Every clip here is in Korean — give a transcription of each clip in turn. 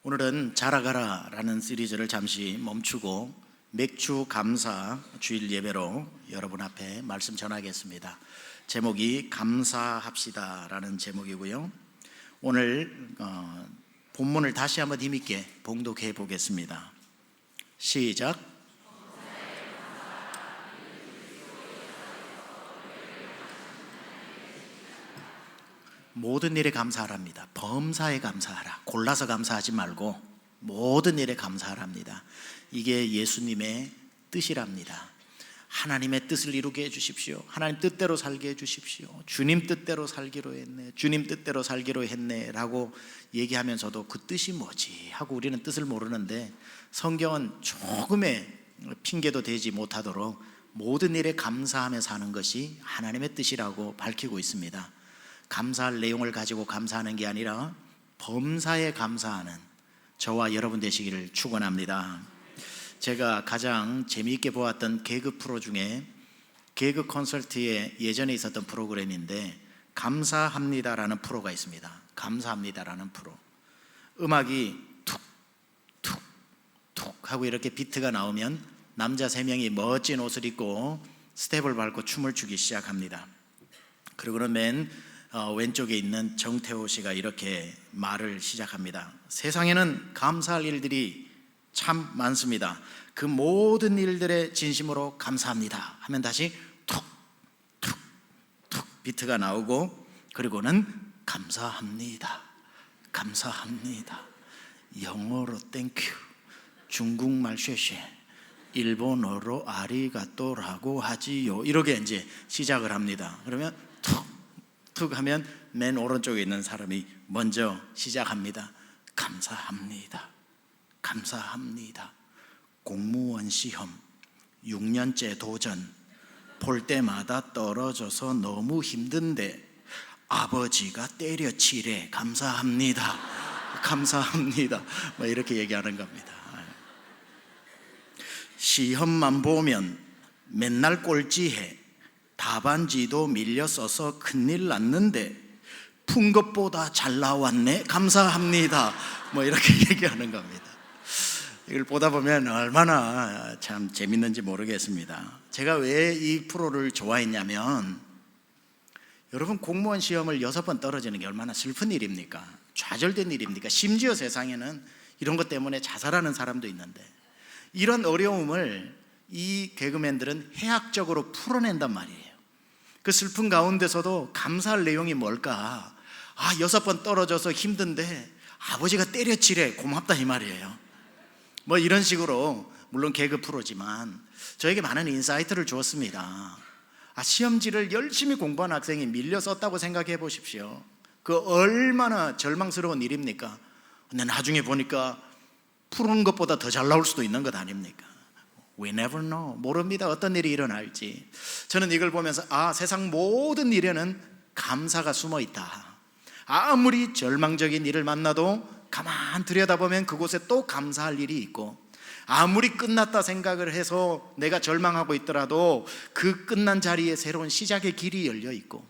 오늘은 자라가라라는 시리즈를 잠시 멈추고 맥주 감사 주일 예배로 여러분 앞에 말씀 전하겠습니다. 제목이 감사합시다라는 제목이고요. 오늘 본문을 다시 한번 힘있게 봉독해 보겠습니다. 시작. 모든 일에 감사하랍니다. 범사에 감사하라. 골라서 감사하지 말고 모든 일에 감사하랍니다. 이게 예수님의 뜻이랍니다. 하나님의 뜻을 이루게 해주십시오. 하나님 뜻대로 살게 해주십시오. 주님 뜻대로 살기로 했네, 주님 뜻대로 살기로 했네 라고 얘기하면서도 그 뜻이 뭐지 하고 우리는 뜻을 모르는데, 성경은 조금의 핑계도 되지 못하도록 모든 일에 감사하며 사는 것이 하나님의 뜻이라고 밝히고 있습니다. 감사할 내용을 가지고 감사하는 게 아니라 범사에 감사하는 저와 여러분 되시기를 축원합니다. 제가 가장 재미있게 보았던 개그 프로 중에 개그 콘서트에 예전에 있었던 프로그램인데 감사합니다라는 프로가 있습니다. 감사합니다라는 프로. 음악이 툭툭툭 하고 이렇게 비트가 나오면 남자 3명이 멋진 옷을 입고 스텝을 밟고 춤을 추기 시작합니다. 그리고는 맨 왼쪽에 있는 정태호 씨가 이렇게 말을 시작합니다. 세상에는 감사할 일들이 참 많습니다. 그 모든 일들에 진심으로 감사합니다 하면 다시 툭툭툭 비트가 나오고, 그리고는 감사합니다, 감사합니다, 영어로 땡큐, 중국말 쉐쉐, 일본어로 아리가또라고 하지요, 이렇게 이제 시작을 합니다. 그러면 툭 하면 맨 오른쪽에 있는 사람이 먼저 시작합니다. 감사합니다, 감사합니다. 공무원 시험 6년째 도전, 볼 때마다 떨어져서 너무 힘든데 아버지가 때려치래, 감사합니다, 감사합니다, 뭐 이렇게 얘기하는 겁니다. 시험만 보면 맨날 꼴찌해, 답안지도 밀려 써서 큰일 났는데 푼 것보다 잘 나왔네, 감사합니다, 뭐 이렇게 얘기하는 겁니다. 이걸 보다 보면 얼마나 참 재밌는지 모르겠습니다. 제가 왜 이 프로를 좋아했냐면, 여러분 공무원 시험을 6번 떨어지는 게 얼마나 슬픈 일입니까? 좌절된 일입니까? 심지어 세상에는 이런 것 때문에 자살하는 사람도 있는데, 이런 어려움을 이 개그맨들은 해학적으로 풀어낸단 말이에요. 그 슬픈 가운데서도 감사할 내용이 뭘까? 6번 떨어져서 힘든데 아버지가 때려치래, 고맙다 이 말이에요. 뭐 이런 식으로, 물론 개그 프로지만 저에게 많은 인사이트를 주었습니다. 시험지를 열심히 공부한 학생이 밀려 썼다고 생각해 보십시오. 그 얼마나 절망스러운 일입니까? 근데 나중에 보니까 푸는 것보다 더 잘 나올 수도 있는 것 아닙니까? We never know. 모릅니다, 어떤 일이 일어날지. 저는 이걸 보면서 세상 모든 일에는 감사가 숨어 있다. 아무리 절망적인 일을 만나도 가만 들여다보면 그곳에 또 감사할 일이 있고, 아무리 끝났다 생각을 해서 내가 절망하고 있더라도 그 끝난 자리에 새로운 시작의 길이 열려 있고,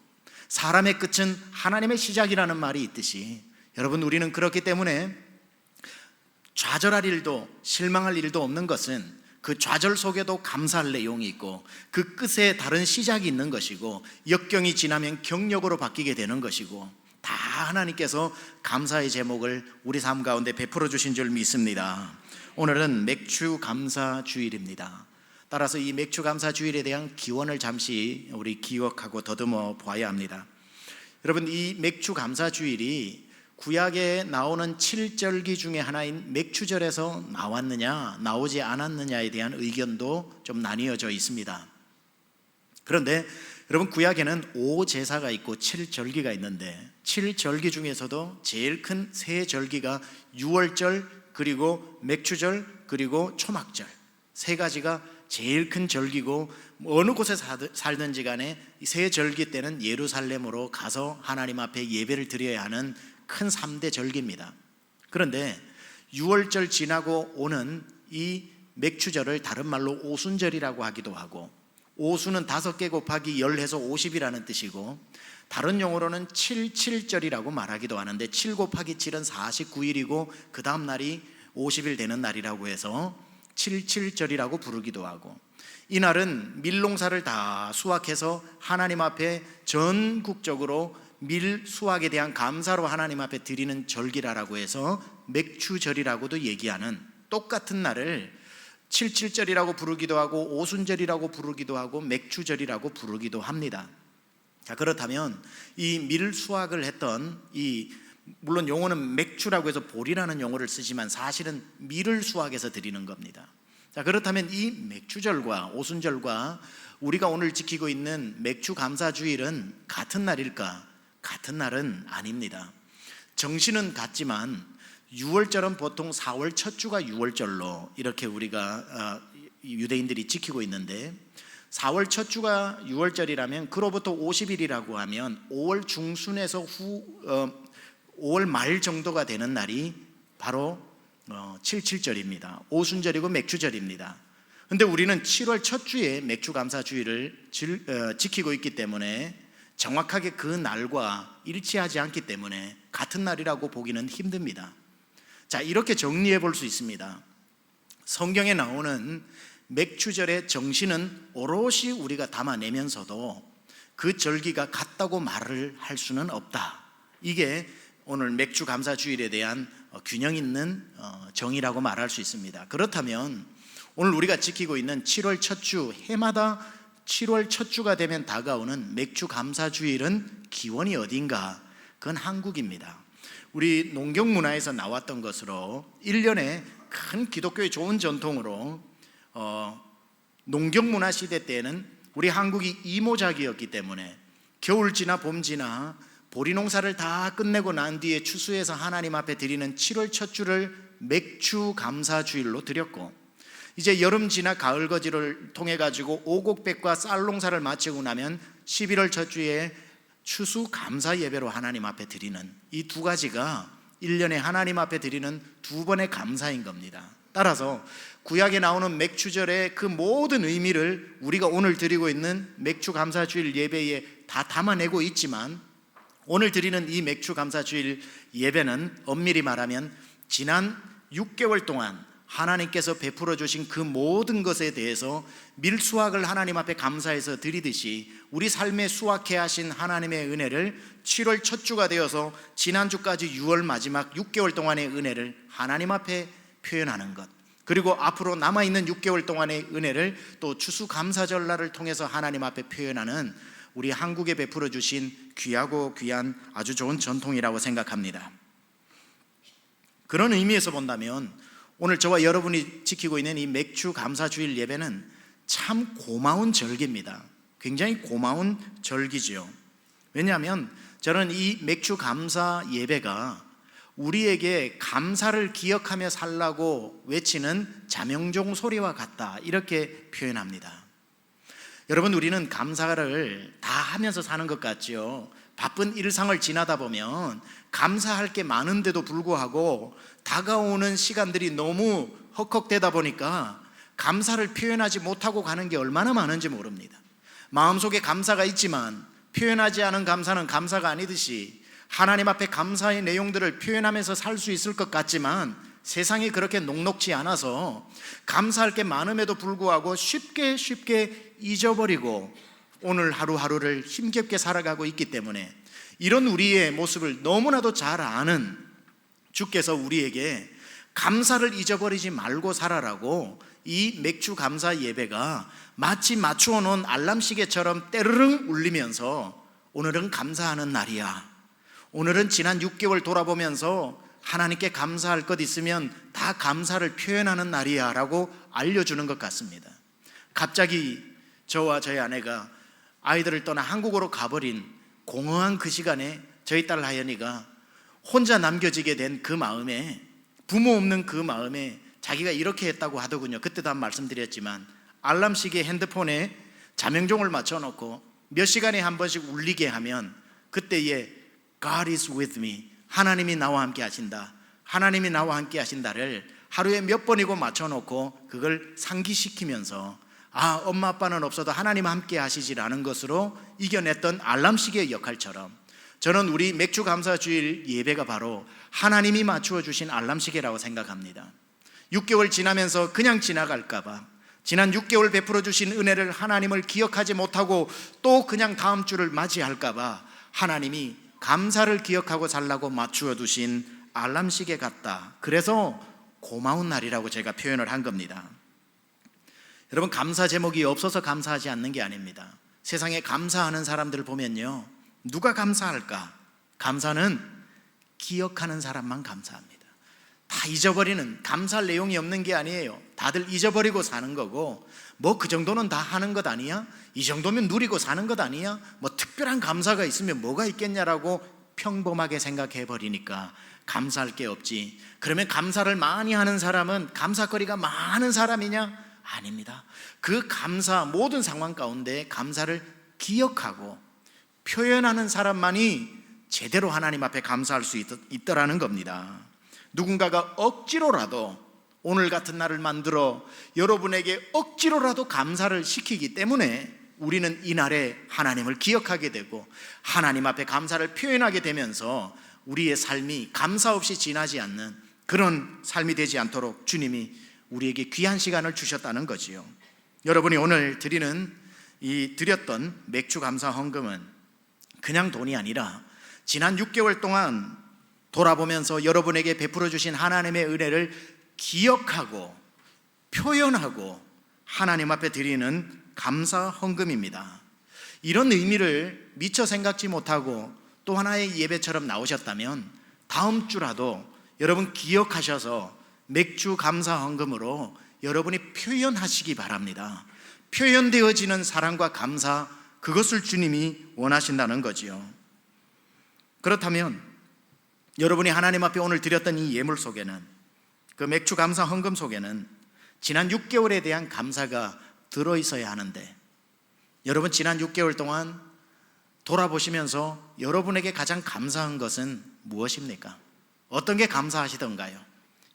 사람의 끝은 하나님의 시작이라는 말이 있듯이, 여러분 우리는 그렇기 때문에 좌절할 일도 실망할 일도 없는 것은 그 좌절 속에도 감사할 내용이 있고, 그 끝에 다른 시작이 있는 것이고, 역경이 지나면 경력으로 바뀌게 되는 것이고, 다 하나님께서 감사의 제목을 우리 삶 가운데 베풀어 주신 줄 믿습니다. 오늘은 맥주 감사 주일입니다. 따라서 이 맥주 감사 주일에 대한 기원을 잠시 우리 기억하고 더듬어 봐야 합니다. 여러분, 이 맥주 감사 주일이 구약에 나오는 7절기 중에 하나인 맥추절에서 나왔느냐 나오지 않았느냐에 대한 의견도 좀 나뉘어져 있습니다. 그런데 여러분, 구약에는 5제사가 있고 7절기가 있는데, 7절기 중에서도 제일 큰 3절기가 유월절, 그리고 맥추절, 그리고 초막절, 3가지가 제일 큰 절기고, 어느 곳에 살든지 간에 이 3절기 때는 예루살렘으로 가서 하나님 앞에 예배를 드려야 하는 큰 3대 절기입니다. 그런데 6월절 지나고 오는 이 맥추절을 다른 말로 오순절이라고 하기도 하고, 오수는 5개 곱하기 10 해서 50이라는 뜻이고, 다른 용어로는 77절이라고 말하기도 하는데 7 곱하기 7은 49일이고 그 다음 날이 50일 되는 날이라고 해서 77절이라고 부르기도 하고, 이날은 밀농사를 다 수확해서 하나님 앞에 전국적으로 밀 수확에 대한 감사로 하나님 앞에 드리는 절기라고 해서 맥추절이라고도 얘기하는, 똑같은 날을 77절이라고 부르기도 하고 오순절이라고 부르기도 하고 맥추절이라고 부르기도 합니다. 자, 그렇다면 이 밀 수확을 했던 물론 용어는 맥추라고 해서 볼이라는 용어를 쓰지만 사실은 밀을 수확해서 드리는 겁니다. 자, 그렇다면 이 맥추절과 오순절과 우리가 오늘 지키고 있는 맥추 감사주일은 같은 날일까? 같은 날은 아닙니다. 정신은 같지만 6월절은 보통 4월 첫 주가 6월절로 이렇게 우리가 유대인들이 지키고 있는데, 4월 첫 주가 6월절이라면 그로부터 50일이라고 하면 5월 중순에서 5월 말 정도가 되는 날이 바로 77절입니다. 오순절이고 맥추절입니다. 그런데 우리는 7월 첫 주에 맥추 감사주일을 지키고 있기 때문에 정확하게 그 날과 일치하지 않기 때문에 같은 날이라고 보기는 힘듭니다. 자, 이렇게 정리해 볼 수 있습니다. 성경에 나오는 맥추절의 정신은 오롯이 우리가 담아내면서도 그 절기가 같다고 말을 할 수는 없다. 이게 오늘 맥추 감사주일에 대한 균형 있는 정의라고 말할 수 있습니다. 그렇다면 오늘 우리가 지키고 있는 7월 첫 주, 해마다 7월 첫 주가 되면 다가오는 맥추 감사주일은 기원이 어딘가? 그건 한국입니다. 우리 농경 문화에서 나왔던 것으로 1년에 큰 기독교의 좋은 전통으로 농경 문화 시대 때는 우리 한국이 이모작이었기 때문에 겨울 지나 봄 지나 보리 농사를 다 끝내고 난 뒤에 추수해서 하나님 앞에 드리는 7월 첫 주를 맥추 감사주일로 드렸고, 이제 여름 지나 가을 거지를 통해 가지고 오곡백과 쌀 농사를 마치고 나면 11월 첫 주에 추수 감사 예배로 하나님 앞에 드리는 이 두 가지가 1년에 하나님 앞에 드리는 두 번의 감사인 겁니다. 따라서 구약에 나오는 맥추절의 그 모든 의미를 우리가 오늘 드리고 있는 맥추 감사주일 예배에 다 담아내고 있지만, 오늘 드리는 이 맥추 감사주일 예배는 엄밀히 말하면 지난 6개월 동안 하나님께서 베풀어 주신 그 모든 것에 대해서 밀수확을 하나님 앞에 감사해서 드리듯이 우리 삶에 수확해 하신 하나님의 은혜를 7월 첫 주가 되어서 지난주까지 6월 마지막 6개월 동안의 은혜를 하나님 앞에 표현하는 것, 그리고 앞으로 남아있는 6개월 동안의 은혜를 또 추수감사절날을 통해서 하나님 앞에 표현하는 우리 한국에 베풀어 주신 귀하고 귀한 아주 좋은 전통이라고 생각합니다. 그런 의미에서 본다면 오늘 저와 여러분이 지키고 있는 이 맥추 감사주일 예배는 참 고마운 절기입니다. 굉장히 고마운 절기지요. 왜냐하면 저는 이 맥추 감사 예배가 우리에게 감사를 기억하며 살라고 외치는 자명종 소리와 같다, 이렇게 표현합니다. 여러분, 우리는 감사를 다 하면서 사는 것 같지요. 바쁜 일상을 지나다 보면 감사할 게 많은데도 불구하고 다가오는 시간들이 너무 헉헉대다 보니까 감사를 표현하지 못하고 가는 게 얼마나 많은지 모릅니다. 마음속에 감사가 있지만 표현하지 않은 감사는 감사가 아니듯이 하나님 앞에 감사의 내용들을 표현하면서 살 수 있을 것 같지만 세상이 그렇게 녹록지 않아서 감사할 게 많음에도 불구하고 쉽게 잊어버리고 오늘 하루하루를 힘겹게 살아가고 있기 때문에 이런 우리의 모습을 너무나도 잘 아는 주께서 우리에게 감사를 잊어버리지 말고 살아라고 이 맥주 감사 예배가 마치 맞추어 놓은 알람 시계처럼 때르릉 울리면서 오늘은 감사하는 날이야, 오늘은 지난 6개월 돌아보면서 하나님께 감사할 것 있으면 다 감사를 표현하는 날이야 라고 알려주는 것 같습니다. 갑자기 저와 저희 아내가 아이들을 떠나 한국으로 가버린 공허한 그 시간에 저희 딸 하연이가 혼자 남겨지게 된 그 마음에, 부모 없는 그 마음에 자기가 이렇게 했다고 하더군요. 그때도 한 말씀드렸지만 알람시계 핸드폰에 자명종을 맞춰놓고 몇 시간에 한 번씩 울리게 하면 그때에 God is with me, 하나님이 나와 함께 하신다, 하나님이 나와 함께 하신다를 하루에 몇 번이고 맞춰놓고 그걸 상기시키면서 엄마 아빠는 없어도 하나님 함께 하시지라는 것으로 이겨냈던 알람시계의 역할처럼, 저는 우리 맥주 감사 주일 예배가 바로 하나님이 맞추어 주신 알람시계라고 생각합니다. 6개월 지나면서 그냥 지나갈까봐, 지난 6개월 베풀어 주신 은혜를 하나님을 기억하지 못하고 또 그냥 다음 주를 맞이할까봐 하나님이 감사를 기억하고 살라고 맞추어 두신 알람시계 같다. 그래서 고마운 날이라고 제가 표현을 한 겁니다. 여러분, 감사 제목이 없어서 감사하지 않는 게 아닙니다. 세상에 감사하는 사람들을 보면요, 누가 감사할까? 감사는 기억하는 사람만 감사합니다. 다 잊어버리는, 감사할 내용이 없는 게 아니에요. 다들 잊어버리고 사는 거고, 뭐 그 정도는 다 하는 것 아니야? 이 정도면 누리고 사는 것 아니야? 뭐 특별한 감사가 있으면 뭐가 있겠냐라고 평범하게 생각해 버리니까 감사할 게 없지. 그러면 감사를 많이 하는 사람은 감사거리가 많은 사람이냐? 아닙니다. 그 감사, 모든 상황 가운데 감사를 기억하고 표현하는 사람만이 제대로 하나님 앞에 감사할 수 있더라는 겁니다. 누군가가 억지로라도 오늘 같은 날을 만들어 여러분에게 억지로라도 감사를 시키기 때문에 우리는 이날에 하나님을 기억하게 되고 하나님 앞에 감사를 표현하게 되면서 우리의 삶이 감사 없이 지나지 않는 그런 삶이 되지 않도록 주님이 우리에게 귀한 시간을 주셨다는 거지요. 여러분이 오늘 드렸던 맥주 감사 헌금은 그냥 돈이 아니라 지난 6개월 동안 돌아보면서 여러분에게 베풀어 주신 하나님의 은혜를 기억하고 표현하고 하나님 앞에 드리는 감사 헌금입니다. 이런 의미를 미처 생각지 못하고 또 하나의 예배처럼 나오셨다면 다음 주라도 여러분 기억하셔서 맥주 감사 헌금으로 여러분이 표현하시기 바랍니다. 표현되어지는 사랑과 감사, 그것을 주님이 원하신다는 거지요. 그렇다면 여러분이 하나님 앞에 오늘 드렸던 이 예물 속에는, 그 맥주 감사 헌금 속에는 지난 6개월에 대한 감사가 들어있어야 하는데, 여러분 지난 6개월 동안 돌아보시면서 여러분에게 가장 감사한 것은 무엇입니까? 어떤 게 감사하시던가요?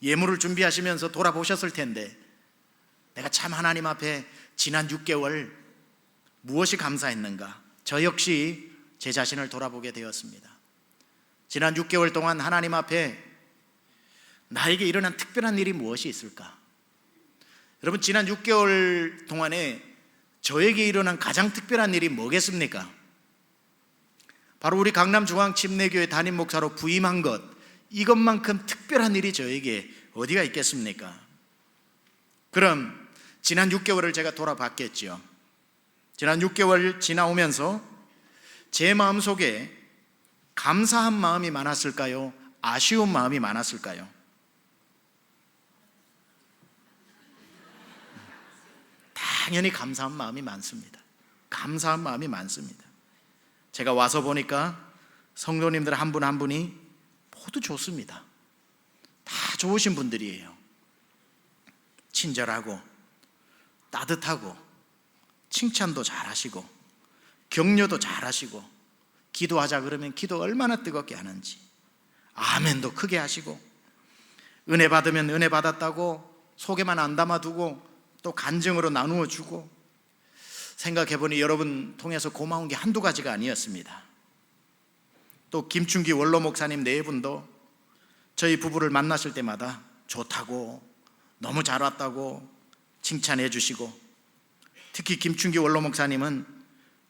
예물을 준비하시면서 돌아보셨을 텐데, 내가 참 하나님 앞에 지난 6개월 무엇이 감사했는가? 저 역시 제 자신을 돌아보게 되었습니다. 지난 6개월 동안 하나님 앞에 나에게 일어난 특별한 일이 무엇이 있을까? 여러분, 지난 6개월 동안에 저에게 일어난 가장 특별한 일이 뭐겠습니까? 바로 우리 강남중앙침례교회 담임 목사로 부임한 것, 이것만큼 특별한 일이 저에게 어디가 있겠습니까? 그럼 지난 6개월을 제가 돌아봤겠죠. 지난 6개월 지나오면서 제 마음속에 감사한 마음이 많았을까요? 아쉬운 마음이 많았을까요? 당연히 감사한 마음이 많습니다. 감사한 마음이 많습니다. 제가 와서 보니까 성도님들 한 분 한 분이 모두 좋습니다. 다 좋으신 분들이에요. 친절하고 따뜻하고 칭찬도 잘하시고 격려도 잘하시고, 기도하자 그러면 기도 얼마나 뜨겁게 하는지 아멘도 크게 하시고, 은혜 받으면 은혜 받았다고 속에만 안 담아두고 또 간증으로 나누어 주고. 생각해보니 여러분 통해서 고마운 게 한두 가지가 아니었습니다. 또 김춘기 원로 목사님 네 분도 저희 부부를 만나실 때마다 좋다고, 너무 잘 왔다고 칭찬해 주시고, 특히 김춘기 원로 목사님은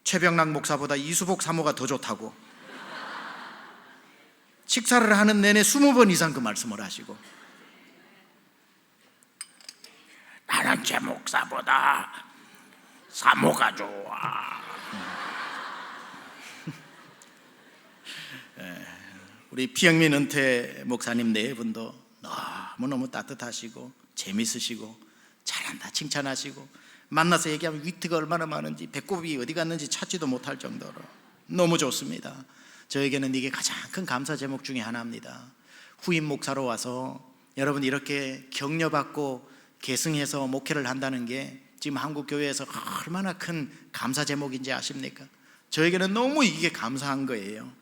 최병락 목사보다 이수복 사모가 더 좋다고 식사를 하는 내내 20번 이상 그 말씀을 하시고, 나는 제 목사보다 사모가 좋아. 우리 피영민 은퇴 목사님 네 분도 너무너무 따뜻하시고 재밌으시고 잘한다 칭찬하시고, 만나서 얘기하면 위트가 얼마나 많은지 배꼽이 어디 갔는지 찾지도 못할 정도로 너무 좋습니다. 저에게는 이게 가장 큰 감사 제목 중에 하나입니다. 후임 목사로 와서 여러분 이렇게 격려받고 계승해서 목회를 한다는 게 지금 한국 교회에서 얼마나 큰 감사 제목인지 아십니까? 저에게는 너무 이게 감사한 거예요.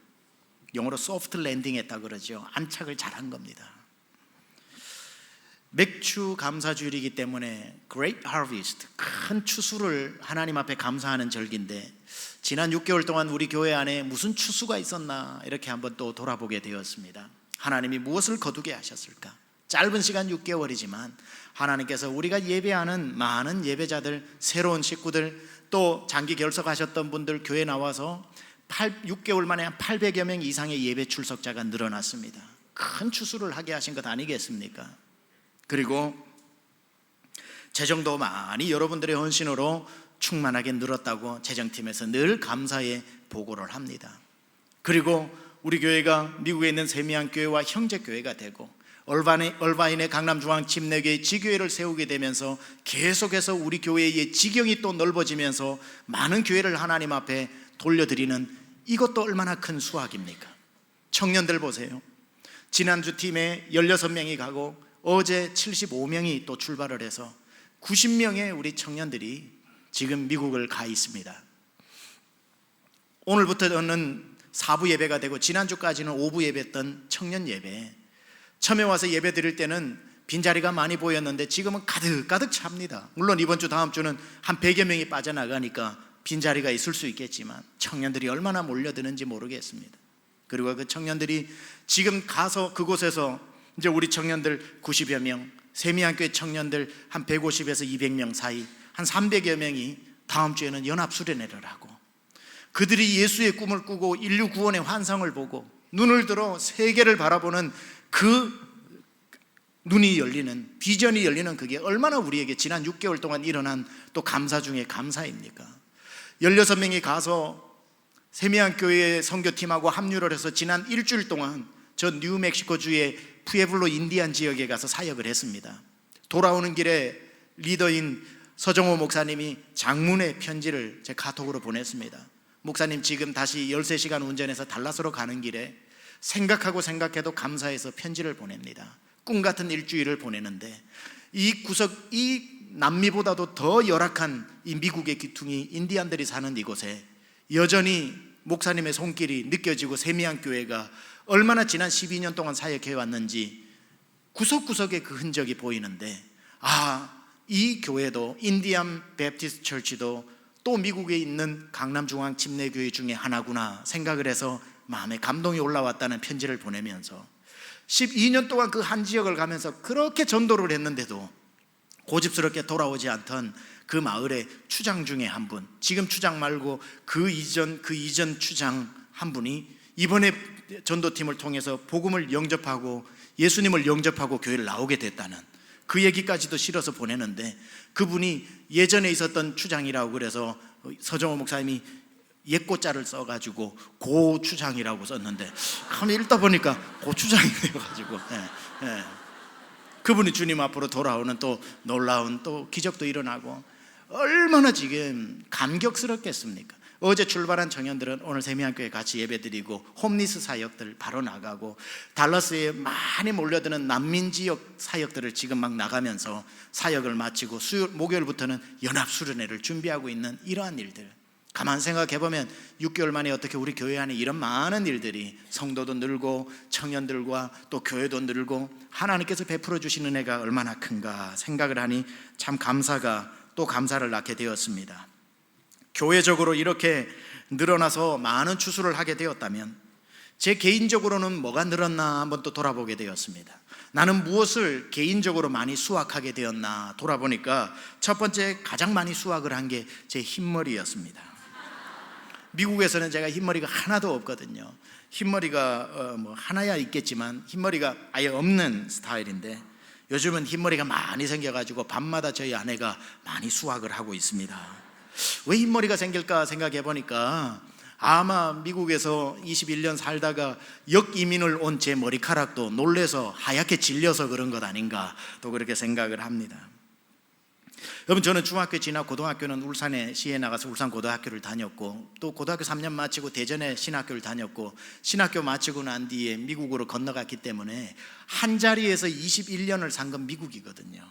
영어로 소프트 랜딩 했다 그러죠. 안착을 잘한 겁니다. 맥주 감사주일이기 때문에 Great Harvest, 큰 추수를 하나님 앞에 감사하는 절기인데, 지난 6개월 동안 우리 교회 안에 무슨 추수가 있었나 이렇게 한번 또 돌아보게 되었습니다. 하나님이 무엇을 거두게 하셨을까? 짧은 시간 6개월이지만 하나님께서 우리가 예배하는 많은 예배자들, 새로운 식구들, 또 장기 결석하셨던 분들 교회 나와서 6개월 만에 한 800여 명 이상의 예배 출석자가 늘어났습니다. 큰 추수를 하게 하신 것 아니겠습니까? 그리고 재정도 많이 여러분들의 헌신으로 충만하게 늘었다고 재정팀에서 늘 감사의 보고를 합니다. 그리고 우리 교회가 미국에 있는 세미안교회와 형제교회가 되고 얼바인의 강남중앙 침례교회 지교회를 세우게 되면서 계속해서 우리 교회의 지경이 또 넓어지면서 많은 교회를 하나님 앞에 돌려드리는, 이것도 얼마나 큰 수확입니까? 청년들 보세요. 지난주 팀에 16명이 가고 어제 75명이 또 출발을 해서 90명의 우리 청년들이 지금 미국을 가 있습니다. 오늘부터는 4부 예배가 되고 지난주까지는 5부 예배였던 청년 예배, 처음에 와서 예배 드릴 때는 빈자리가 많이 보였는데 지금은 가득가득 찹니다. 물론 이번 주 다음 주는 한 100여 명이 빠져나가니까 빈자리가 있을 수 있겠지만 청년들이 얼마나 몰려드는지 모르겠습니다. 그리고 그 청년들이 지금 가서 그곳에서 이제 우리 청년들 90여 명, 세미안교회 청년들 한 150에서 200명 사이 한 300여 명이 다음 주에는 연합수련회를 하고, 그들이 예수의 꿈을 꾸고 인류 구원의 환상을 보고 눈을 들어 세계를 바라보는 그 눈이 열리는, 비전이 열리는, 그게 얼마나 우리에게 지난 6개월 동안 일어난 또 감사 중에 감사입니까? 16명이 가서 세미안교회 선교팀하고 합류를 해서 지난 일주일 동안 저 뉴멕시코주의 푸에블로 인디안 지역에 가서 사역을 했습니다. 돌아오는 길에 리더인 서정호 목사님이 장문의 편지를 제 카톡으로 보냈습니다. 목사님, 지금 다시 13시간 운전해서 달라스로 가는 길에 생각해도 감사해서 편지를 보냅니다. 꿈 같은 일주일을 보내는데 이 남미보다도 더 열악한 이 미국의 귀퉁이 인디안들이 사는 이곳에 여전히 목사님의 손길이 느껴지고 세미안교회가 얼마나 지난 12년 동안 사역해 왔는지 구석구석에 그 흔적이 보이는데, 이 교회도, 인디안 베프티스트 처치도 또 미국에 있는 강남중앙 침례교회 중에 하나구나 생각을 해서 마음에 감동이 올라왔다는 편지를 보내면서 12년 동안 그 한 지역을 가면서 그렇게 전도를 했는데도 고집스럽게 돌아오지 않던 그 마을의 추장 중에 한 분, 지금 추장 말고 그 이전 추장 한 분이 이번에 전도팀을 통해서 복음을 영접하고 예수님을 영접하고 교회를 나오게 됐다는 그 얘기까지도 실어서 보내는데, 그분이 예전에 있었던 추장이라고 그래서 서정호 목사님이 옛고자를 써가지고 고추장이라고 썼는데 한번 읽다 보니까 고추장이 되어가지고 그분이 주님 앞으로 돌아오는 또 놀라운 또 기적도 일어나고 얼마나 지금 감격스럽겠습니까? 어제 출발한 청년들은 오늘 세미안교회 같이 예배드리고 홈리스 사역들 바로 나가고 달라스에 많이 몰려드는 난민 지역 사역들을 지금 막 나가면서 사역을 마치고 목요일부터는 연합수련회를 준비하고 있는 이러한 일들, 가만 생각해보면 6개월 만에 어떻게 우리 교회 안에 이런 많은 일들이, 성도도 늘고 청년들과 또 교회도 늘고 하나님께서 베풀어 주신 은혜가 얼마나 큰가 생각을 하니 참 감사가 또 감사를 낳게 되었습니다. 교회적으로 이렇게 늘어나서 많은 추수를 하게 되었다면 제 개인적으로는 뭐가 늘었나 한번 또 돌아보게 되었습니다. 나는 무엇을 개인적으로 많이 수확하게 되었나 돌아보니까 첫 번째 가장 많이 수확을 한 게 제 흰머리였습니다. 미국에서는 제가 흰머리가 하나도 없거든요. 흰머리가 뭐 하나야 있겠지만 흰머리가 아예 없는 스타일인데 요즘은 흰머리가 많이 생겨가지고 밤마다 저희 아내가 많이 수확을 하고 있습니다. 왜 흰머리가 생길까 생각해 보니까 아마 미국에서 21년 살다가 역이민을 온 제 머리카락도 놀래서 하얗게 질려서 그런 것 아닌가 또 그렇게 생각을 합니다. 여러분, 저는 중학교 지나 고등학교는 울산에 시에 나가서 울산고등학교를 다녔고 또 고등학교 3년 마치고 대전에 신학교를 다녔고 신학교 마치고 난 뒤에 미국으로 건너갔기 때문에 한 자리에서 21년을 산 건 미국이거든요.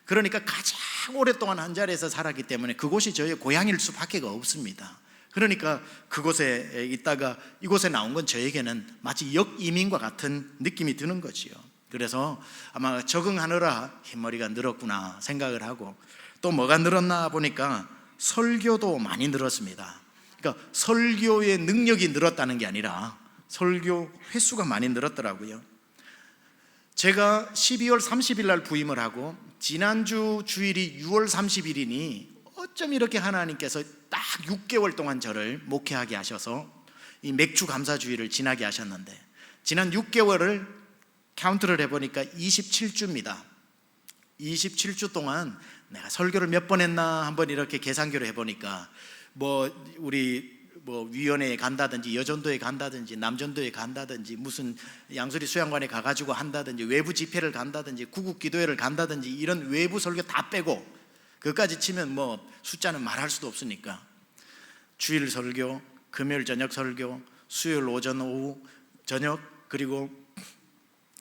그러니까 가장 오랫동안 한 자리에서 살았기 때문에 그곳이 저의 고향일 수밖에 없습니다. 그러니까 그곳에 있다가 이곳에 나온 건 저에게는 마치 역이민과 같은 느낌이 드는 거지요. 그래서 아마 적응하느라 흰머리가 늘었구나 생각을 하고, 또 뭐가 늘었나 보니까 설교도 많이 늘었습니다. 그러니까 설교의 능력이 늘었다는 게 아니라 설교 횟수가 많이 늘었더라고요. 제가 12월 30일 날 부임을 하고 지난주 주일이 6월 30일이니 어쩜 이렇게 하나님께서 딱 6개월 동안 저를 목회하게 하셔서 이 맥주 감사주의를 지나게 하셨는데, 지난 6개월을 카운트를 해보니까 27주입니다. 27주 동안 내가 설교를 몇 번 했나 한번 이렇게 계산기로 해보니까 우리 위원회에 간다든지 여전도에 간다든지 남전도에 간다든지 무슨 양수리 수양관에 가가지고 한다든지 외부 집회를 간다든지 구국기도회를 간다든지 이런 외부 설교 다 빼고 그것까지 치면 숫자는 말할 수도 없으니까 주일 설교, 금요일 저녁 설교, 수요일 오전 오후 저녁, 그리고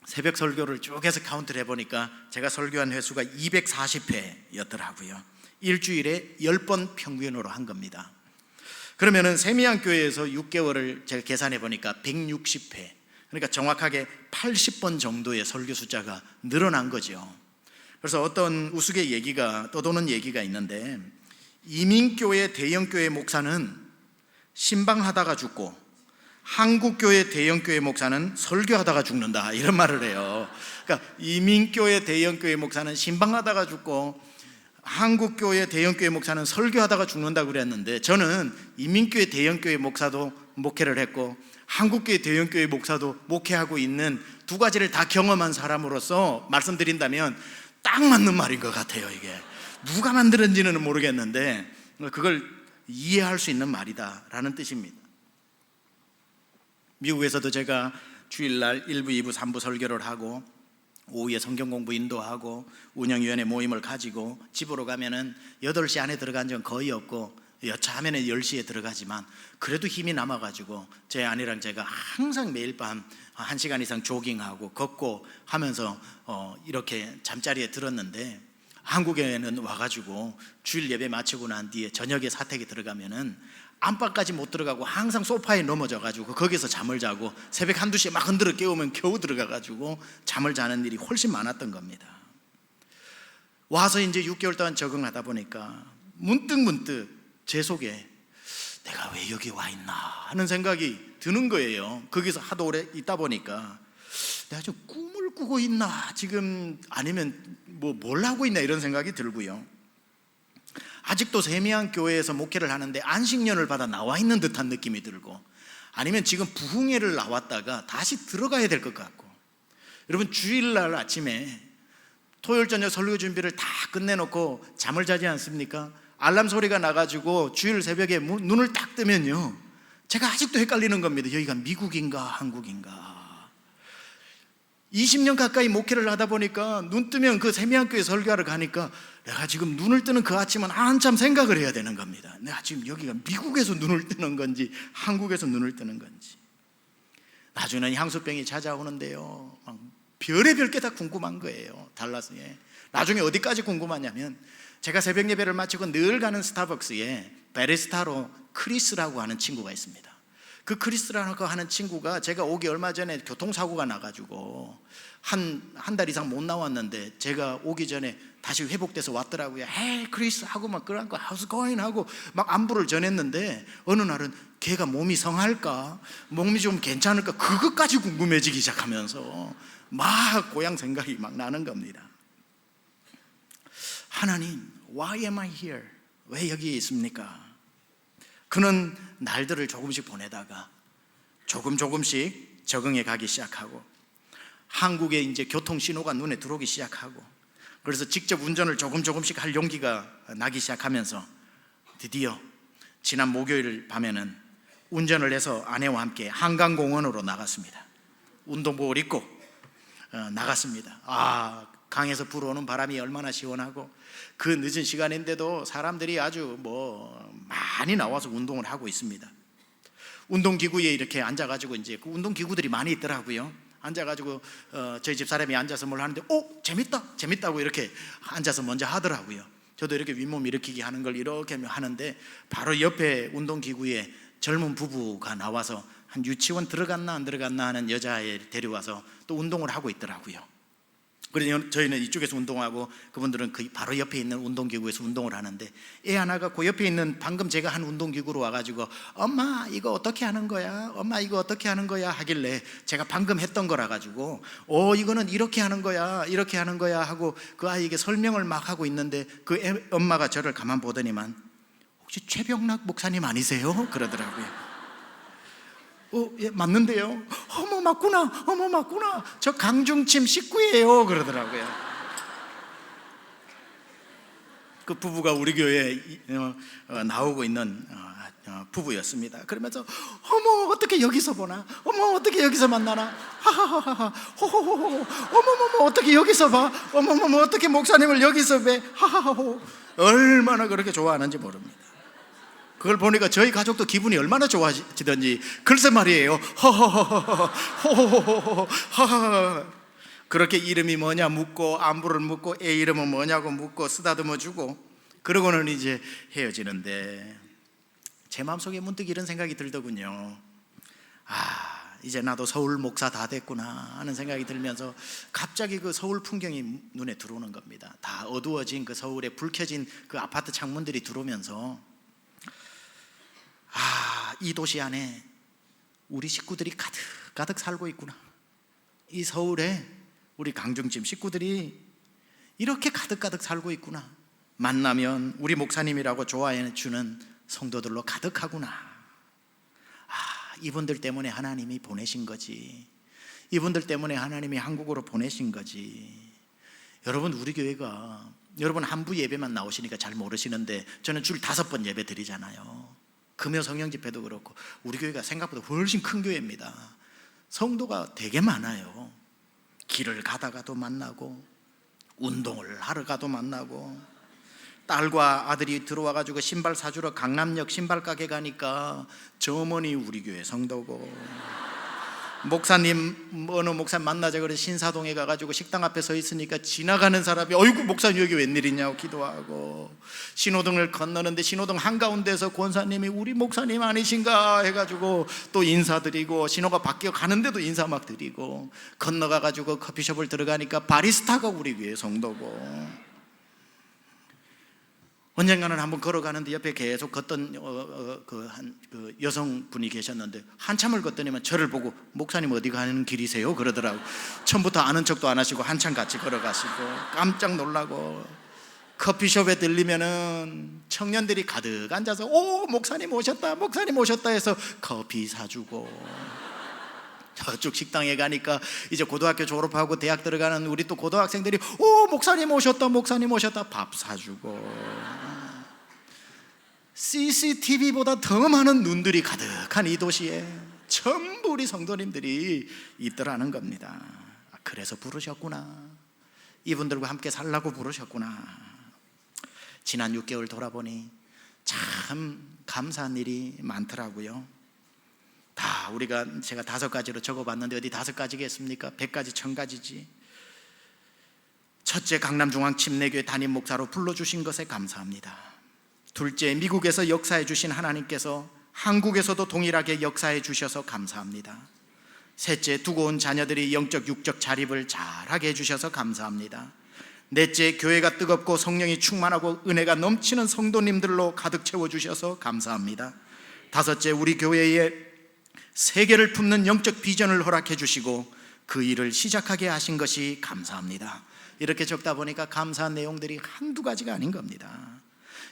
새벽 설교를 쭉 해서 카운트를 해보니까 제가 설교한 횟수가 240회였더라고요. 일주일에 10번 평균으로 한 겁니다. 그러면은 세미양교회에서 6개월을 제가 계산해 보니까 160회, 그러니까 정확하게 80번 정도의 설교 숫자가 늘어난 거죠. 그래서 어떤 우스개 얘기가 떠도는 얘기가 있는데, 이민교회 대형교회 목사는 신방하다가 죽고 한국교회 대형교회 목사는 설교하다가 죽는다, 이런 말을 해요. 그러니까 이민교회 대형교회 목사는 신방하다가 죽고 한국교회 대형교회 목사는 설교하다가 죽는다고 그랬는데, 저는 이민교회 대형교회 목사도 목회를 했고 한국교회 대형교회 목사도 목회하고 있는 두 가지를 다 경험한 사람으로서 말씀드린다면 딱 맞는 말인 것 같아요. 이게 누가 만들었는지는 모르겠는데 그걸 이해할 수 있는 말이다라는 뜻입니다. 미국에서도 제가 주일날 1부, 2부, 3부 설교를 하고 오후에 성경 공부 인도하고 운영위원회 모임을 가지고 집으로 가면은 8시 안에 들어간 적은 거의 없고 여차하면은 10시에 들어가지만 그래도 힘이 남아가지고 제 아내랑 제가 항상 매일 밤 1시간 이상 조깅하고 걷고 하면서 이렇게 잠자리에 들었는데, 한국에는 와가지고 주일 예배 마치고 난 뒤에 저녁에 사택에 들어가면은 안방까지 못 들어가고 항상 소파에 넘어져가지고 거기서 잠을 자고 새벽 1-2시에 막 흔들어 깨우면 겨우 들어가가지고 잠을 자는 일이 훨씬 많았던 겁니다. 와서 이제 6개월 동안 적응하다 보니까 문득 제 속에 내가 왜 여기 와 있나 하는 생각이 드는 거예요. 거기서 하도 오래 있다 보니까 내가 좀 꿈을 꾸고 있나 지금, 아니면 뭘 하고 있나 이런 생각이 들고요. 아직도 세미양 교회에서 목회를 하는데 안식년을 받아 나와 있는 듯한 느낌이 들고, 아니면 지금 부흥회를 나왔다가 다시 들어가야 될 것 같고. 여러분, 주일날 아침에 토요일 저녁 설교 준비를 다 끝내놓고 잠을 자지 않습니까? 알람 소리가 나가지고 주일 새벽에 눈을 딱 뜨면요, 제가 아직도 헷갈리는 겁니다. 여기가 미국인가 한국인가. 20년 가까이 목회를 하다 보니까 눈 뜨면 그 세미양교회 설교하러 가니까 내가 지금 눈을 뜨는 그 아침은 한참 생각을 해야 되는 겁니다. 내가 지금 여기가 미국에서 눈을 뜨는 건지 한국에서 눈을 뜨는 건지. 나중에는 향수병이 찾아오는데요, 막 별의별 게 다 궁금한 거예요. 달라스에 나중에 어디까지 궁금하냐면, 제가 새벽 예배를 마치고 늘 가는 스타벅스에 바리스타로 크리스라고 하는 친구가 있습니다. 그 크리스라고 하는 친구가 제가 오기 얼마 전에 교통사고가 나가지고 한 달 이상 못 나왔는데 제가 오기 전에 다시 회복돼서 왔더라고요. 헤이 크리스 하고 막 그러고 how's going 하고 막 안부를 전했는데, 어느 날은 걔가 몸이 성할까, 몸이 좀 괜찮을까, 그것까지 궁금해지기 시작하면서 막 고향 생각이 막 나는 겁니다. 하나님, why am I here? 왜 여기에 있습니까? 그는 날들을 조금씩 보내다가 조금씩 적응해 가기 시작하고, 한국에 이제 교통 신호가 눈에 들어오기 시작하고, 그래서 직접 운전을 조금씩 할 용기가 나기 시작하면서 드디어 지난 목요일 밤에는 운전을 해서 아내와 함께 한강공원으로 나갔습니다. 운동복을 입고 나갔습니다. 강에서 불어오는 바람이 얼마나 시원하고, 그 늦은 시간인데도 사람들이 아주 많이 나와서 운동을 하고 있습니다. 운동기구에 이렇게 앉아가지고, 이제 그 운동기구들이 많이 있더라고요. 앉아가지고 저희 집 사람이 앉아서 뭘 하는데 재밌다고 이렇게 앉아서 먼저 하더라고요. 저도 이렇게 윗몸 일으키기 하는 걸 이렇게 하는데, 바로 옆에 운동기구에 젊은 부부가 나와서 한 유치원 들어갔나 안 들어갔나 하는 여자애 데려와서 또 운동을 하고 있더라고요. 그래서 저희는 이쪽에서 운동하고 그분들은 그 바로 옆에 있는 운동기구에서 운동을 하는데, 애 하나가 그 옆에 있는 방금 제가 한 운동기구로 와가지고 엄마 이거 어떻게 하는 거야? 엄마 이거 어떻게 하는 거야? 하길래 제가 방금 했던 거라 가지고 이거는 이렇게 하는 거야, 이렇게 하는 거야 하고 그 아이에게 설명을 막 하고 있는데, 그 엄마가 저를 가만 보더니만 혹시 최병락 목사님 아니세요? 그러더라고요. 예, 맞는데요. 어머 맞구나, 어머 맞구나, 저 강중침 식구예요 그러더라고요. 그 부부가 우리 교회에 나오고 있는 부부였습니다. 그러면서 어머 어떻게 여기서 보나, 어머 어떻게 여기서 만나나, 하하하하, 호호호호, 어머머머 어떻게 여기서 봐, 어머머머 어떻게 목사님을 여기서 뵈, 하하호. 얼마나 그렇게 좋아하는지 모릅니다. 그걸 보니까 저희 가족도 기분이 얼마나 좋아지던지. 글쎄 말이에요. 호호호호호호호호호. 그렇게 이름이 뭐냐 묻고, 안부를 묻고, 애 이름은 뭐냐고 묻고 쓰다듬어 주고, 그러고는 이제 헤어지는데, 제 마음속에 문득 이런 생각이 들더군요. 이제 나도 서울 목사 다 됐구나 하는 생각이 들면서 갑자기 그 서울 풍경이 눈에 들어오는 겁니다. 다 어두워진 그 서울에 불 켜진 그 아파트 창문들이 들어오면서 이 도시 안에 우리 식구들이 가득 살고 있구나. 이 서울에 우리 강중찜 식구들이 이렇게 가득 살고 있구나. 만나면 우리 목사님이라고 좋아해 주는 성도들로 가득하구나. 이분들 때문에 하나님이 보내신 거지. 이분들 때문에 하나님이 한국으로 보내신 거지. 여러분, 우리 교회가, 여러분 한부 예배만 나오시니까 잘 모르시는데 저는 줄 5번 예배 드리잖아요. 금요 성령 집회도 그렇고 우리 교회가 생각보다 훨씬 큰 교회입니다. 성도가 되게 많아요. 길을 가다가도 만나고, 운동을 하러 가도 만나고, 딸과 아들이 들어와가지고 신발 사주러 강남역 신발 가게 가니까 저 어머니 우리 교회 성도고, 목사님 어느 목사님 만나자 그래서 신사동에 가가지고 식당 앞에 서 있으니까 지나가는 사람이 어이구 목사님 여기 웬일이냐고 기도하고, 신호등을 건너는데 신호등 한가운데서 권사님이 우리 목사님 아니신가 해가지고 또 인사드리고, 신호가 바뀌어 가는데도 인사 막 드리고, 건너가가지고 커피숍을 들어가니까 바리스타가 우리 교회 성도고, 언젠가는 한번 걸어가는데 옆에 계속 걷던 그 여성분이 계셨는데 한참을 걷더니만 저를 보고 목사님 어디 가는 길이세요? 그러더라고요. 처음부터 아는 척도 안 하시고 한참 같이 걸어가시고, 깜짝 놀라고, 커피숍에 들리면은 청년들이 가득 앉아서 오 목사님 오셨다, 목사님 오셨다 해서 커피 사주고, 저쪽 식당에 가니까 이제 고등학교 졸업하고 대학 들어가는 우리 또 고등학생들이 오 목사님 오셨다, 목사님 오셨다 밥 사주고, CCTV보다 더 많은 눈들이 가득한 이 도시에 전부 우리 성도님들이 있더라는 겁니다. 그래서 부르셨구나. 이분들과 함께 살라고 부르셨구나. 지난 6개월 돌아보니 참 감사한 일이 많더라고요. 다 제가 5가지로 적어봤는데 어디 5가지겠습니까? 100가지, 1000가지지. 첫째, 강남중앙침례교회 담임 목사로 불러주신 것에 감사합니다. 둘째, 미국에서 역사해 주신 하나님께서 한국에서도 동일하게 역사해 주셔서 감사합니다. 셋째, 두고 온 자녀들이 영적 육적 자립을 잘하게 해주셔서 감사합니다. 넷째, 교회가 뜨겁고 성령이 충만하고 은혜가 넘치는 성도님들로 가득 채워주셔서 감사합니다. 다섯째, 우리 교회에 세계를 품는 영적 비전을 허락해 주시고 그 일을 시작하게 하신 것이 감사합니다. 이렇게 적다 보니까 감사한 내용들이 한두 가지가 아닌 겁니다.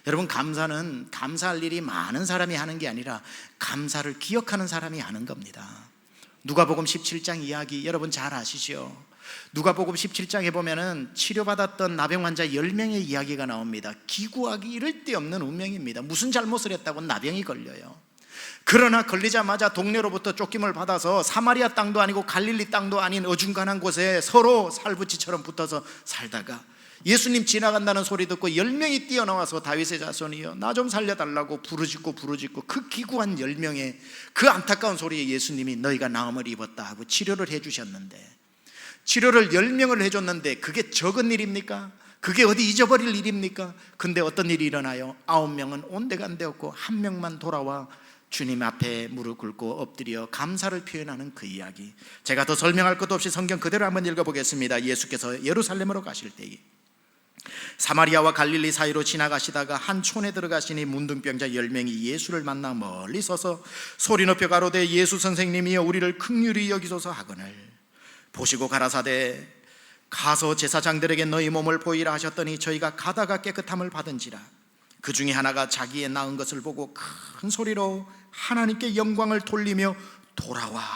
여러분, 감사는 감사할 일이 많은 사람이 하는 게 아니라 감사를 기억하는 사람이 하는 겁니다. 누가복음 17장 이야기 여러분 잘 아시죠? 누가복음 17장에 보면은 치료받았던 나병 환자 10명의 이야기가 나옵니다. 기구하기 이를 데 없는 운명입니다. 무슨 잘못을 했다고 나병이 걸려요. 그러나 걸리자마자 동네로부터 쫓김을 받아서 사마리아 땅도 아니고 갈릴리 땅도 아닌 어중간한 곳에 서로 살붙이처럼 붙어서 살다가 예수님 지나간다는 소리 듣고 10명이 뛰어나와서 다윗의 자손이여 나 좀 살려달라고 부르짖고 그 기구한 10명의 그 안타까운 소리에 예수님이 너희가 나음을 입었다 하고 치료를 해주셨는데, 치료를 10명을 해줬는데 그게 적은 일입니까? 그게 어디 잊어버릴 일입니까? 근데 어떤 일이 일어나요? 9명은 온데간데 없고 1명만 돌아와 주님 앞에 무릎 꿇고 엎드려 감사를 표현하는 그 이야기, 제가 더 설명할 것도 없이 성경 그대로 한번 읽어보겠습니다. 예수께서 예루살렘으로 가실 때에 사마리아와 갈릴리 사이로 지나가시다가 한 촌에 들어가시니 문둥병자 10명이 예수를 만나 멀리 서서 소리 높여 가로되 예수 선생님이여 우리를 긍휼히 여기소서 하거늘 보시고 가라사대 가서 제사장들에게 너희 몸을 보이라 하셨더니 저희가 가다가 깨끗함을 받은지라. 그 중에 하나가 자기의 나은 것을 보고 큰 소리로 하나님께 영광을 돌리며 돌아와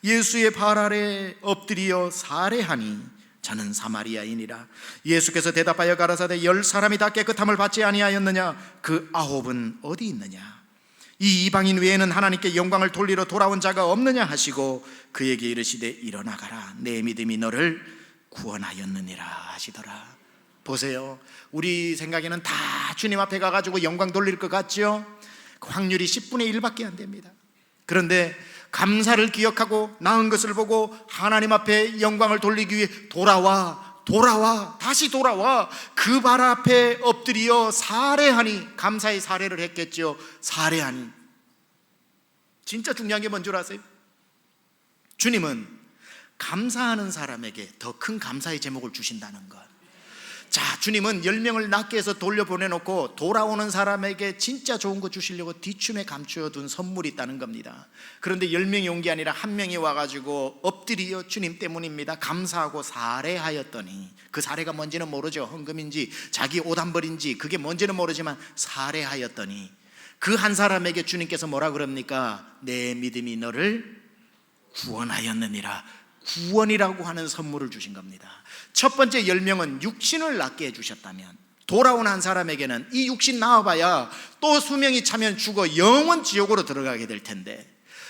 예수의 발 아래 엎드려 살해하니 저는 사마리아인이라. 예수께서 대답하여 가라사대 10사람이 다 깨끗함을 받지 아니하였느냐? 그 9은 어디 있느냐? 이 이방인 외에는 하나님께 영광을 돌리러 돌아온 자가 없느냐 하시고 그에게 이르시되 일어나 가라 내 믿음이 너를 구원하였느니라 하시더라. 보세요, 우리 생각에는 다 주님 앞에 가가지고 영광 돌릴 것 같죠? 확률이 10분의 1밖에 안 됩니다. 그런데 감사를 기억하고 나은 것을 보고 하나님 앞에 영광을 돌리기 위해 다시 돌아와 그 발 앞에 엎드려 살해하니, 감사의 살해를 했겠죠. 살해하니. 진짜 중요한 게 뭔 줄 아세요? 주님은 감사하는 사람에게 더 큰 감사의 제목을 주신다는 것. 자, 주님은 10명을 낫게 해서 돌려보내놓고 돌아오는 사람에게 진짜 좋은 거 주시려고 뒷춤에 감추어둔 선물이 있다는 겁니다. 그런데 10명이 온 게 아니라 한 명이 와가지고 엎드려 주님 때문입니다 감사하고 살해하였더니, 그 살해가 뭔지는 모르죠. 헌금인지 자기 오단벌인지 그게 뭔지는 모르지만 살해하였더니 그 한 사람에게 주님께서 뭐라 그럽니까? 내 믿음이 너를 구원하였느니라. 구원이라고 하는 선물을 주신 겁니다. 첫 번째 10명은 육신을 낫게 해주셨다면, 돌아온 한 사람에게는 이 육신 나와봐야 또 수명이 차면 죽어 영원 지옥으로 들어가게 될 텐데,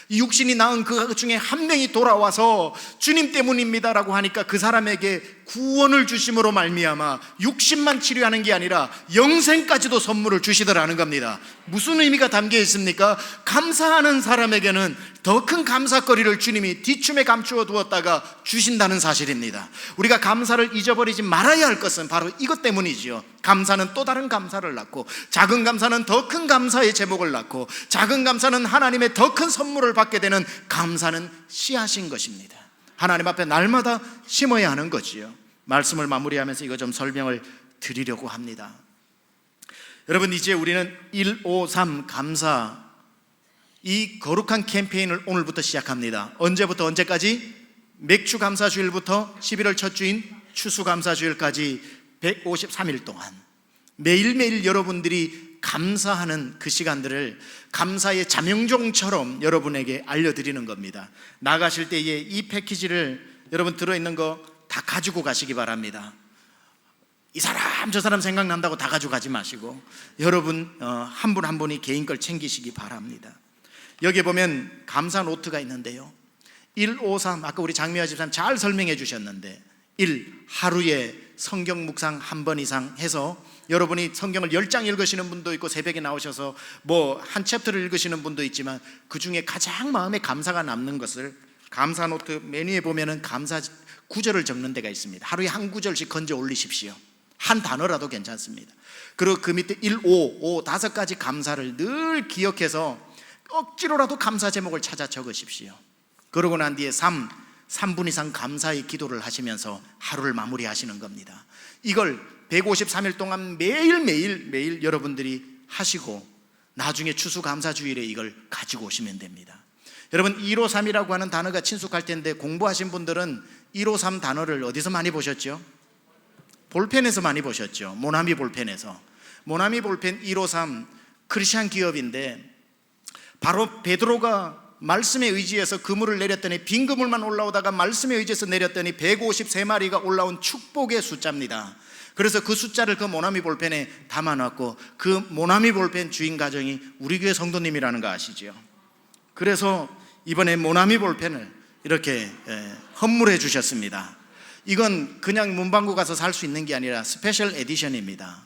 이 육신이 나은 그 중에 한 명이 돌아와서 주님 때문입니다라고 하니까 그 사람에게 구원을 주심으로 말미암아 육신만 치료하는 게 아니라 영생까지도 선물을 주시더라는 겁니다. 무슨 의미가 담겨 있습니까? 감사하는 사람에게는 더 큰 감사거리를 주님이 뒷춤에 감추어 두었다가 주신다는 사실입니다. 우리가 감사를 잊어버리지 말아야 할 것은 바로 이것 때문이지요. 감사는 또 다른 감사를 낳고, 작은 감사는 더 큰 감사의 제목을 낳고, 작은 감사는 하나님의 더 큰 선물을 받게 되는 감사는 씨앗인 것입니다. 하나님 앞에 날마다 심어야 하는 거지요. 말씀을 마무리하면서 이거 좀 설명을 드리려고 합니다. 여러분, 이제 우리는 153 감사, 이 거룩한 캠페인을 오늘부터 시작합니다. 언제부터 언제까지? 맥주 감사주일부터 11월 첫 주인 추수감사주일까지 153일 동안 매일매일 여러분들이 감사하는 그 시간들을 감사의 자명종처럼 여러분에게 알려드리는 겁니다. 나가실 때에 이 패키지를 여러분 들어있는 거 다 가지고 가시기 바랍니다. 이 사람 저 사람 생각난다고 다 가져가지 마시고 여러분 한 분 한 분이 개인 걸 챙기시기 바랍니다. 여기 보면 감사 노트가 있는데요, 153, 아까 우리 장미화 집사님 잘 설명해 주셨는데, 1. 하루에 성경 묵상 한 번 이상 해서, 여러분이 성경을 10장 읽으시는 분도 있고 새벽에 나오셔서 뭐 한 챕터를 읽으시는 분도 있지만 그 중에 가장 마음에 감사가 남는 것을 감사 노트 메뉴에 보면은 감사 구절을 적는 데가 있습니다. 하루에 한 구절씩 건져 올리십시오. 한 단어라도 괜찮습니다. 그리고 그 밑에 5가지 감사를 늘 기억해서 억지로라도 감사 제목을 찾아 적으십시오. 그러고 난 뒤에 3분 이상 감사의 기도를 하시면서 하루를 마무리하시는 겁니다. 이걸 153일 동안 매일 여러분들이 하시고 나중에 추수감사주일에 이걸 가지고 오시면 됩니다. 여러분, 153이라고 하는 단어가 친숙할 텐데 공부하신 분들은 153 단어를 어디서 많이 보셨죠? 볼펜에서 많이 보셨죠? 모나미 볼펜에서. 모나미 볼펜 153 크리스찬 기업인데, 바로 베드로가 말씀에 의지해서 그물을 내렸더니 빈 그물만 올라오다가 말씀에 의지해서 내렸더니 153마리가 올라온 축복의 숫자입니다. 그래서 그 숫자를 그 모나미 볼펜에 담아놨고, 그 모나미 볼펜 주인 가정이 우리 교회 성도님이라는 거 아시죠? 그래서 이번에 모나미 볼펜을 이렇게 헌물해 주셨습니다. 이건 그냥 문방구 가서 살 수 있는 게 아니라 스페셜 에디션입니다.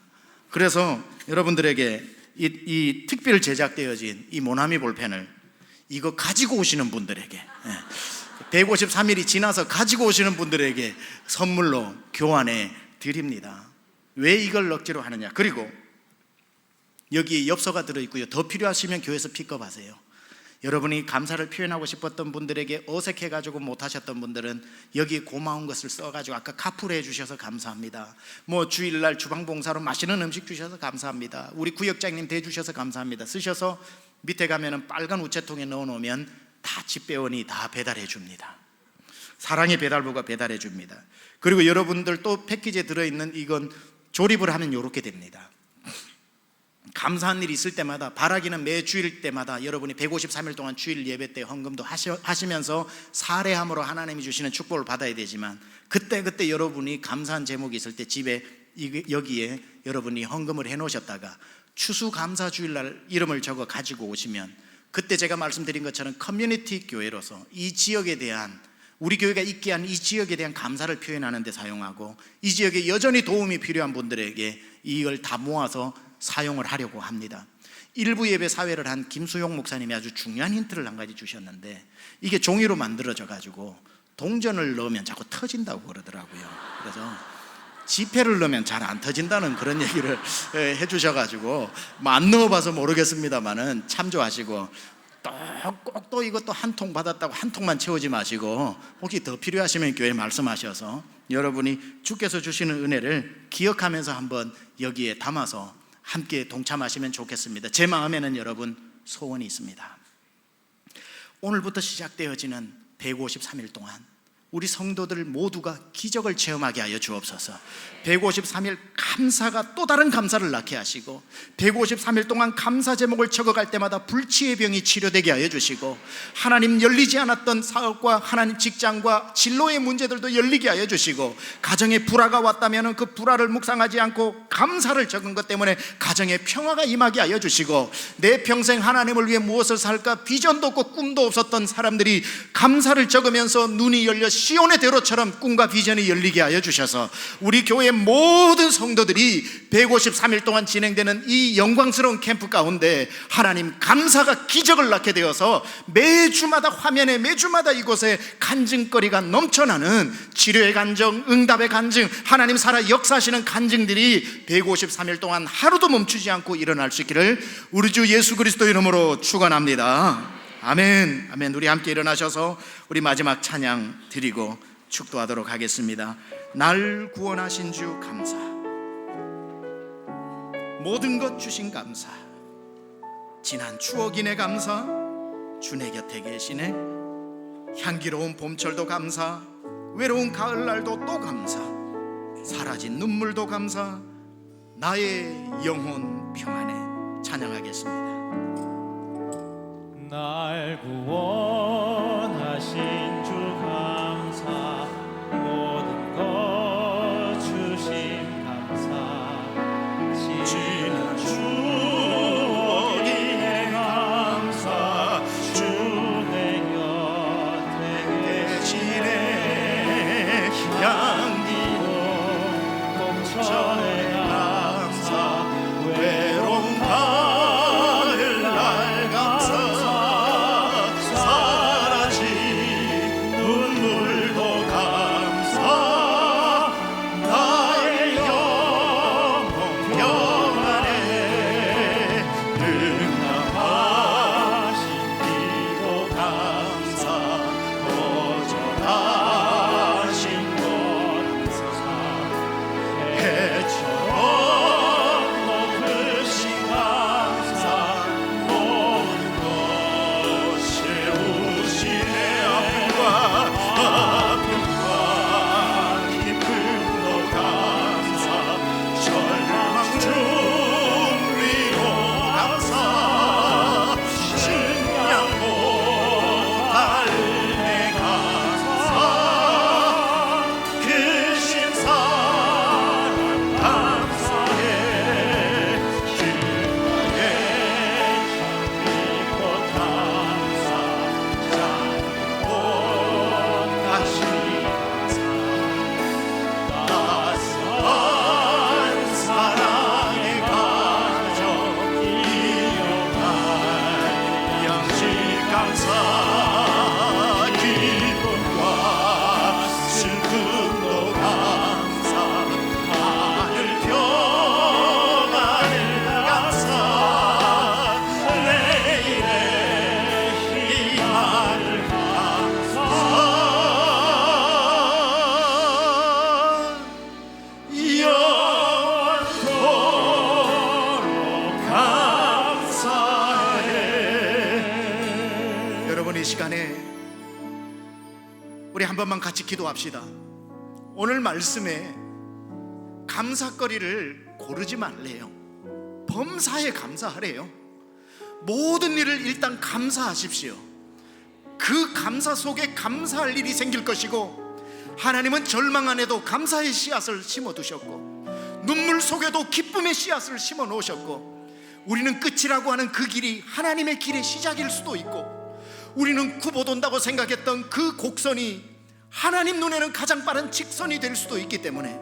그래서 여러분들에게 이 특별 제작되어진 이 모나미 볼펜을 이거 가지고 오시는 분들에게, 153일이 지나서 가지고 오시는 분들에게 선물로 교환해 드립니다. 왜 이걸 억지로 하느냐? 그리고 여기에 엽서가 들어있고요. 더 필요하시면 교회에서 픽업하세요. 여러분이 감사를 표현하고 싶었던 분들에게 어색해가지고 못하셨던 분들은 여기 고마운 것을 써가지고 아까 카풀해 주셔서 감사합니다. 뭐 주일날 주방봉사로 맛있는 음식 주셔서 감사합니다. 우리 구역장님 대주셔서 감사합니다. 쓰셔서 밑에 가면은 빨간 우체통에 넣어놓으면 다 집배원이 다 배달해 줍니다. 사랑의 배달부가 배달해 줍니다. 그리고 여러분들 또 패키지에 들어있는 이건 조립을 하면 이렇게 됩니다. 감사한 일이 있을 때마다, 바라기는 매 주일 때마다 여러분이 153일 동안 주일 예배 때 헌금도 하시면서 사례함으로 하나님이 주시는 축복을 받아야 되지만, 그때 여러분이 감사한 제목이 있을 때 집에 여기에 여러분이 헌금을 해놓으셨다가 추수감사 주일날 이름을 적어 가지고 오시면, 그때 제가 말씀드린 것처럼 커뮤니티 교회로서 이 지역에 대한, 우리 교회가 있게 한 이 지역에 대한 감사를 표현하는 데 사용하고, 이 지역에 여전히 도움이 필요한 분들에게 이걸 다 모아서 사용을 하려고 합니다. 일부 예배 사회를 한 김수용 목사님이 아주 중요한 힌트를 한 가지 주셨는데, 이게 종이로 만들어져 가지고 동전을 넣으면 자꾸 터진다고 그러더라고요. 그래서 지폐를 넣으면 잘 안 터진다는 그런 얘기를 해주셔가지고 뭐 안 넣어봐서 모르겠습니다만은 참조하시고, 꼭 또 이것도 한 통 받았다고 한 통만 채우지 마시고, 혹시 더 필요하시면 교회에 말씀하셔서 여러분이 주께서 주시는 은혜를 기억하면서 한번 여기에 담아서 함께 동참하시면 좋겠습니다. 제 마음에는 여러분 소원이 있습니다. 오늘부터 시작되어지는 153일 동안 우리 성도들 모두가 기적을 체험하게 하여 주옵소서. 153일 감사가 또 다른 감사를 낳게 하시고, 153일 동안 감사 제목을 적어갈 때마다 불치의 병이 치료되게 하여 주시고, 하나님 열리지 않았던 사업과 하나님 직장과 진로의 문제들도 열리게 하여 주시고, 가정에 불화가 왔다면 그 불화를 묵상하지 않고 감사를 적은 것 때문에 가정에 평화가 임하게 하여 주시고, 내 평생 하나님을 위해 무엇을 살까 비전도 없고 꿈도 없었던 사람들이 감사를 적으면서 눈이 열려 시온의 대로처럼 꿈과 비전이 열리게 하여 주셔서, 우리 교회 모든 성도들이 153일 동안 진행되는 이 영광스러운 캠프 가운데 하나님 감사가 기적을 낳게 되어서 매주마다 화면에, 매주마다 이곳에 간증거리가 넘쳐나는 치료의 간증, 응답의 간증, 하나님 살아 역사하시는 간증들이 153일 동안 하루도 멈추지 않고 일어날 수 있기를 우리 주 예수 그리스도 이름으로 축원합니다. 아멘. 아멘. 우리 함께 일어나셔서 우리 마지막 찬양 드리고 축도하도록 하겠습니다. 날 구원하신 주 감사, 모든 것 주신 감사, 지난 추억이네 감사, 주 내 곁에 계시네, 향기로운 봄철도 감사, 외로운 가을날도 또 감사, 사라진 눈물도 감사, 나의 영혼 평안에. 찬양하겠습니다. 날 구원하신 주 감사, 모든 것 주심 감사, 지난 추억이네 감사, 주 내 곁에 계시네, 향기로운 봄철의 감사, 외로운 가을날 감사, 우리 한 번만 같이 기도합시다. 오늘 말씀에 감사거리를 고르지 말래요. 범사에 감사하래요. 모든 일을 일단 감사하십시오. 그 감사 속에 감사할 일이 생길 것이고, 하나님은 절망 안에도 감사의 씨앗을 심어두셨고, 눈물 속에도 기쁨의 씨앗을 심어 놓으셨고, 우리는 끝이라고 하는 그 길이 하나님의 길의 시작일 수도 있고, 우리는 굽어돈다고 생각했던 그 곡선이 하나님 눈에는 가장 빠른 직선이 될 수도 있기 때문에,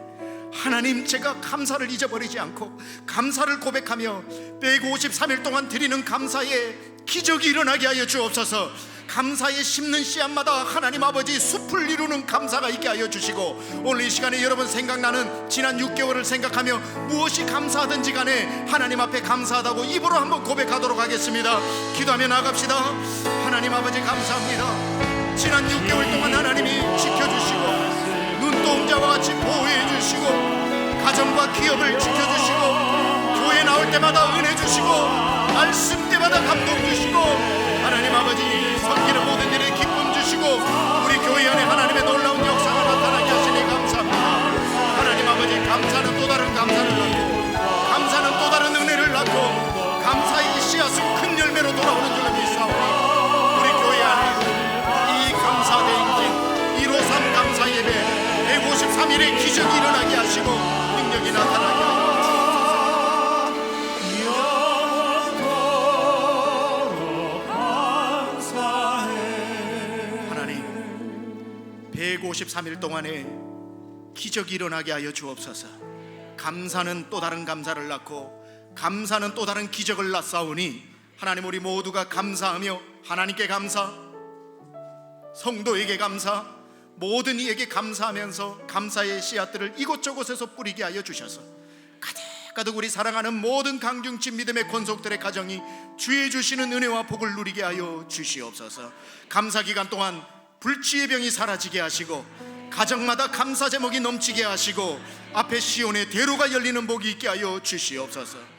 하나님, 제가 감사를 잊어버리지 않고 감사를 고백하며 153일 동안 드리는 감사에 기적이 일어나게 하여 주옵소서. 감사에 심는 씨앗마다 하나님 아버지 숲을 이루는 감사가 있게 하여 주시고, 오늘 이 시간에 여러분 생각나는 지난 6개월을 생각하며 무엇이 감사하든지 간에 하나님 앞에 감사하다고 입으로 한번 고백하도록 하겠습니다. 기도하며 나갑시다. 하나님 아버지 감사합니다. 지난 6개월 동안 하나님이 지켜주시고 눈동자와 같이 보호해 주시고, 가정과 기업을 지켜주시고, 교회 나올 때마다 은혜 주시고, 말씀 때마다 감동 주시고, 하나님 아버지 섬기는 모든 일에 기쁨 주시고, 우리 교회 안에 하나님의 놀라운 역사가 나타나게 하시니 감사합니다. 하나님 아버지, 감사는 또 다른 감사를 낳고, 감사는 또 다른 은혜를 낳고, 감사의 씨앗은 큰 열매로 돌아오는 줄로 믿사오니, 우리 교회 안에 이 감사대행진 153 감사 예배 153일의 기적이 일어나게 하시고 능력이 나타나게 하여 주옵소서. 하나님, 153일 동안에 기적이 일어나게 하여 주옵소서. 감사는 또 다른 감사를 낳고, 감사는 또 다른 기적을 낳사오니, 하나님, 우리 모두가 감사하며 하나님께 감사, 성도에게 감사, 모든 이에게 감사하면서 감사의 씨앗들을 이곳저곳에서 뿌리게 하여 주셔서 가득가득 우리 사랑하는 모든 강중집 믿음의 권속들의 가정이 주의 주시는 은혜와 복을 누리게 하여 주시옵소서. 감사 기간 동안 불치의 병이 사라지게 하시고, 가정마다 감사 제목이 넘치게 하시고, 앞에 시온의 대로가 열리는 복이 있게 하여 주시옵소서.